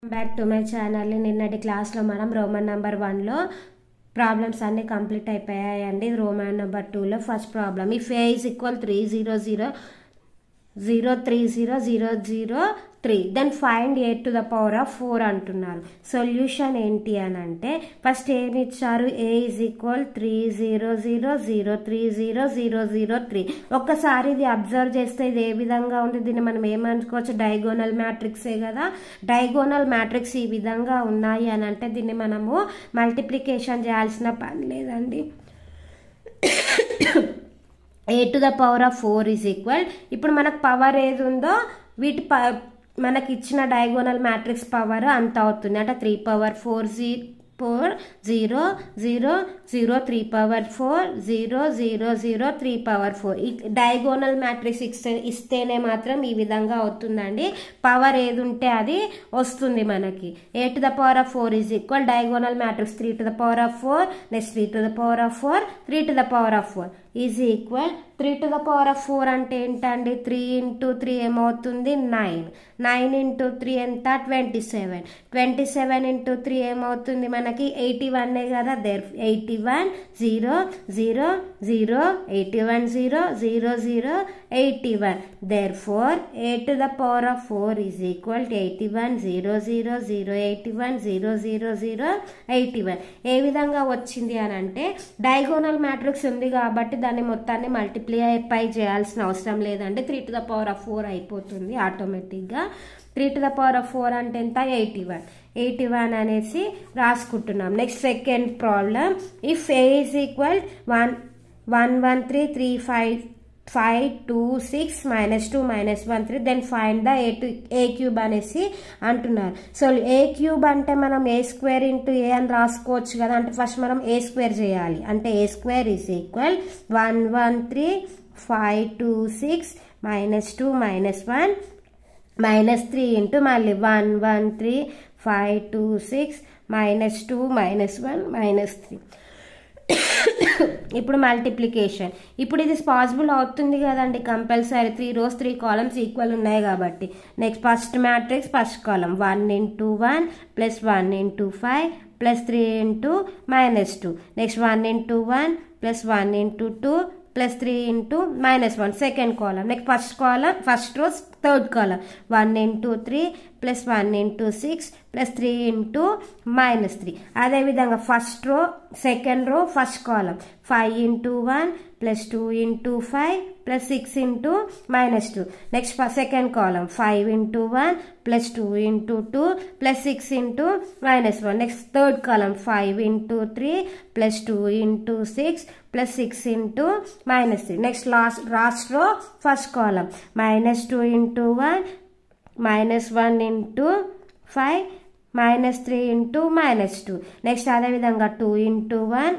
Back to my channel. నిన్నటి క్లాస్లో మనం రోమన్ నెంబర్ 1లో ప్రాబ్లమ్స్ అన్నీ కంప్లీట్ అయిపోయాయండి. రోమన్ నెంబర్ 2లో first problem, if A is equal 300,030,003 then find a to the power of 4 అంటున్నారు. సొల్యూషన్ ఏంటి అని అంటే, ఫస్ట్ ఏమి ఇచ్చారు, ఏ ఈజ్ ఈక్వల్ 300,030,003. ఒక్కసారి ఇది అబ్జర్వ్ చేస్తే ఇది ఏ విధంగా ఉంది, దీన్ని మనం ఏమనుకోవచ్చు, డయాగోనల్ మ్యాట్రిక్సే కదా. డయాగోనల్ మ్యాట్రిక్స్ ఈ విధంగా ఉన్నాయి అని అంటే దీన్ని మనము మల్టిప్లికేషన్ చేయాల్సిన పని లేదండి. A to the power of 4 is equal, ఇప్పుడు మనకు పవర్ ఏది ఉందో వీటి మనకి ఇచ్చిన డయాగోనల్ మ్యాట్రిక్స్ పవర్ అంత అవుతుంది. అంటే 3 power 4 0 0 0 0 3 power 4 0 0 0 3 power 4. Diagonal matrix ఇస్తేనే మాత్రం ఈ విధంగా అవుతుందండి. పవర్ ఏది ఉంటే అది వస్తుంది మనకి. A to the power of 4 is equal diagonal matrix 3 to the power of 4 next 3 to the power of 4 3 to the power of 4 is equal 3 to the power of 4 అంటే ఏంటండి, 3 into 3 ఏమవుతుంది 9, 9 into 3 ఎంత 27, 27 into 3 ఏమవుతుంది మనకి 81 కదా. There 81 0 0 0 81 0 0 0 81. therefore a to the power of 4 is equal to 81 0 0 0 81 0 0 0 81. ఏ విధంగా వచ్చింది అని అంటే, డయాగోనల్ మ్యాట్రిక్స్ ఉంది కాబట్టి దాన్ని మొత్తాన్ని మల్టిప్లై చేయాల్సిన అవసరం లేదండి. 3 to the power of 4 అయిపోతుంది ఆటోమేటిక్గా. 3 to the power of 4 అంటే ఎంత 81 అనేసి రాసుకుంటున్నాం. Next second problem, if A is equal 113,355,2,6 -2 -1 then find the A cube అనేసి అంటున్నారు. సో ఏ క్యూబ్ అంటే మనం ఏ స్క్వేర్ ఇంటూ ఏ అని రాసుకోవచ్చు కదా. అంటే ఫస్ట్ మనం ఏ స్క్వేర్ చేయాలి. అంటే ఏ స్క్వేర్ ఈజ్ ఈక్వల్ 113,526 -2 -1 -3 ఇంటూ మళ్ళీ 113,526 -2 -1 -3. ఇప్పుడు మల్టిప్లికేషన్, ఇప్పుడు ఇది పాసిబుల్ అవుతుంది కదండి కంపల్సరీ. 3 rows 3 columns ఈక్వల్ ఉన్నాయి కాబట్టి. నెక్స్ట్ ఫస్ట్ మ్యాట్రిక్స్ ఫస్ట్ కాలం 1 into 1 plus 1 into 5 plus 3 into -2. Next 1 into 1 plus 1 into 2 plus 3 into -1 second column. Next first కాలం ఫస్ట్ రో థర్డ్ కాలం 1 into 3 plus 1 into 6 plus 3 into -3. అదేవిధంగా first row second row first కాలం 5 into 1 plus 2 into 5 plus 6 into -2. Next second column 5 into 1 plus 2 into 2 plus 6 into -1. Next third కాలం 5 into 3 plus 2 into 6 plus 6 into -3. Next last రో first కాలం -2 into 1 -1 into 5 -3 into -2. Next అదేవిధంగా 2 into 1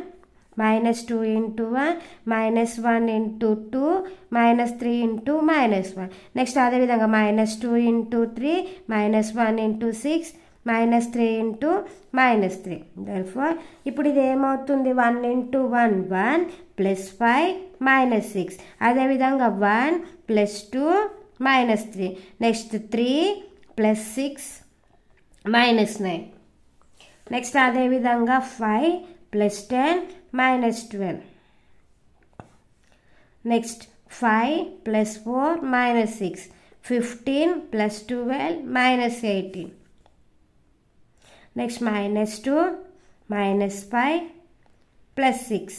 -2 into 1 -1 into 2 -3 into -1. Next అదేవిధంగా -2 into 3 -1 into 6 -3 into -3. therefore ఇప్పుడు ఇది ఏమవుతుంది, 1 into 1 1 plus 5 -6. అదేవిధంగా 1 plus 2 -3. Next 3 plus 6 -9. Next అదేవిధంగా 5 plus 10 -12. Next 5 plus 4 -6. 15 plus 12 -18. Next -2 -5 plus 6.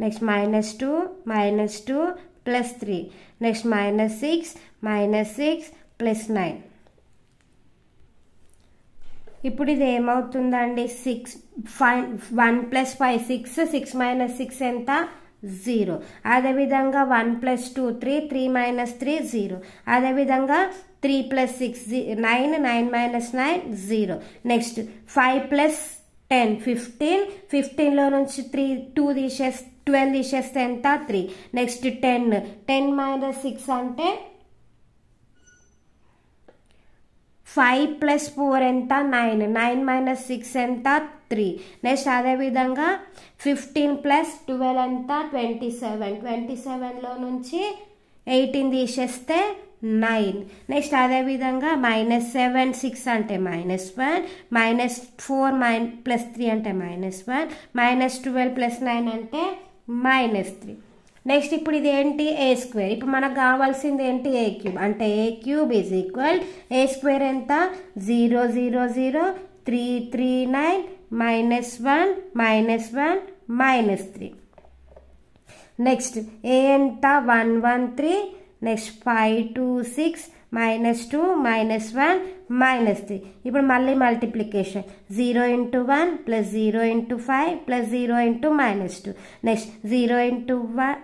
Next -2 -2 plus 3. Next -6 -6 plus 9. ఇప్పుడు ఇది ఏమవుతుందండి, 1 plus 5 6 6 -6 ఎంత 0. అదేవిధంగా 1 plus 2 3 3 -3 0. అదేవిధంగా 3 plus 6 9 9 -9 0. నెక్స్ట్ 5 plus 10 15 15లో నుంచి 2 తీసేస్తే 12 తీసేస్తే ఎంత 3. నెక్స్ట్ 10 -6 అంటే 5 plus 4 ఎంత 9 9 -6 ఎంత 3. నెక్స్ట్ అదేవిధంగా 15 plus 12 ఎంత 27 27లో నుంచి 18 తీసేస్తే 9. నెక్స్ట్ అదేవిధంగా -7 6 అంటే -1, -4 +3 అంటే -1, -12 +9 అంటే -3. నెక్స్ట్ ఇప్పుడు ఇది ఏంటి ఏ స్క్వేర్. ఇప్పుడు మనకు కావాల్సింది ఏంటి ఏ క్యూబ్. అంటే A cube is equal A square ఎంత 0 0 0 3 3 9 -1 -1 -3. నెక్స్ట్ ఏ ఎంత 1 1 3. నెక్స్ట్ 5 2 6 -2 -1 -3. ఇప్పుడు మళ్ళీ multiplication 0 × 1 + 0 × 5 + 0 × -2. Next 0 × 1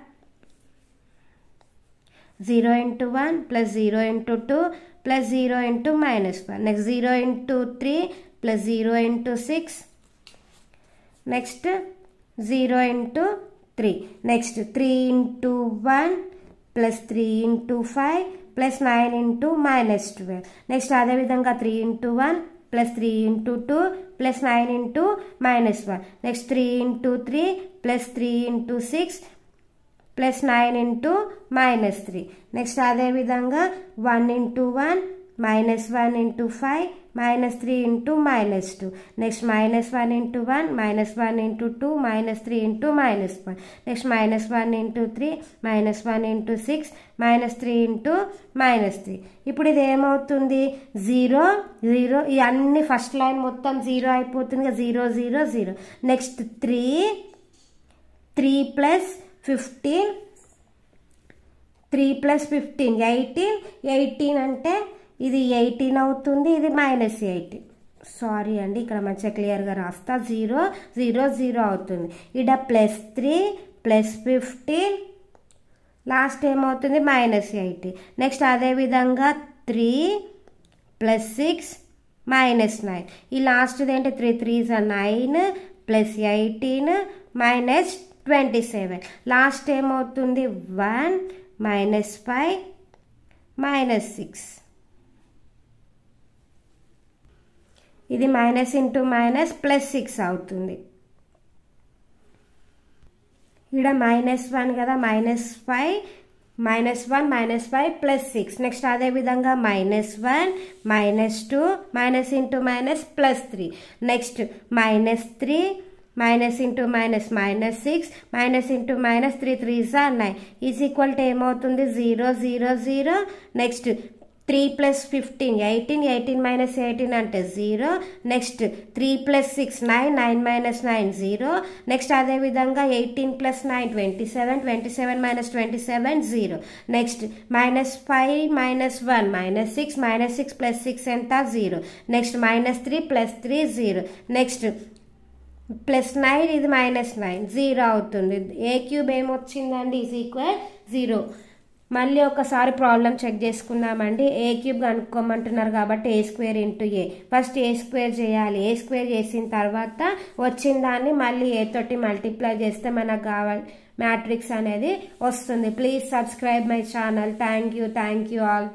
0 × 1 + 0 × 2 + 0 × -1. Next 0 × 3 + 0 × 6. Next 0 × 3. Next 3 × 1 + 3 × 5 + 9 × -12. Next అదేవిధంగా 3 × 1 + 3 × 2 + 9 × -1. నెక్స్ట్ 3 × 3 + 3 × 6 + 9 × -3. నెక్స్ట్ అదేవిధంగా 1 × 1 -1 × 5 -3 × -2. నెక్స్ట్ -1 × 1 -1 × 2 -3 × -1. నెక్స్ట్ -1 × 3 -1 × 6 -3 × -3. ఇప్పుడు ఇది ఏమవుతుంది 0 0. ఈ అన్ని ఫస్ట్ లైన్ మొత్తం 0 అయిపోతుంది 0 0 0. నెక్స్ట్ 3 + 15 3 + 15 18. 18 అంటే ఇది 18 అవుతుంది, ఇది -18. సారీ అండి, ఇక్కడ మంచిగా క్లియర్గా రాస్తా. 0 0 0 అవుతుంది. ఇక్కడ +3 + 15 లాస్ట్ ఏమవుతుంది -18. నెక్స్ట్ అదేవిధంగా 3 + 6 -9. ఈ లాస్ట్ది ఏంటి 3 3s 9 + 18 -27. లాస్ట్ ఏమవుతుంది 1 -5 -6. ఇది -× -+6 అవుతుంది. ఇక్కడ -1 కదా -5 -1 -5 +6. నెక్స్ట్ అదేవిధంగా -1 -2 -× -+3. Next -3 -× -6 -× -3 3s 9 is equal to ఏమవుతుంది 0 0 0. నెక్స్ట్ 3 + 15 18 18 - 18 అంటే 0. నెక్స్ట్ 3 + 6 9 9 - 9 0. నెక్స్ట్ అదేవిధంగా 18 + 9 27 27 - 27 0. నెక్స్ట్ -5 -1 -6 -6 + 6 ఎంత 0. నెక్స్ట్ -3 + 3 0. నెక్స్ట్ +9 ఇది -9 0 అవుతుంది. ఏ క్యూబ్ ఏమొచ్చిందండి ఈజ్ ఈక్వల్ 0. మళ్ళీ ఒకసారి ప్రాబ్లం చెక్ చేసుకుందామండి. ఏ క్యూబ్ కనుక్కోమంటున్నారు కాబట్టి ఏ స్క్వేర్ ఇంటూ ఏ. ఫస్ట్ ఏ స్క్వేర్ చేయాలి. ఏ స్క్వేర్ చేసిన తర్వాత వచ్చిన దాన్ని మళ్ళీ ఏ తోటి మల్టిప్లై చేస్తే మనకు కావాలి మ్యాట్రిక్స్ అనేది వస్తుంది. Please subscribe my channel. Thank you all.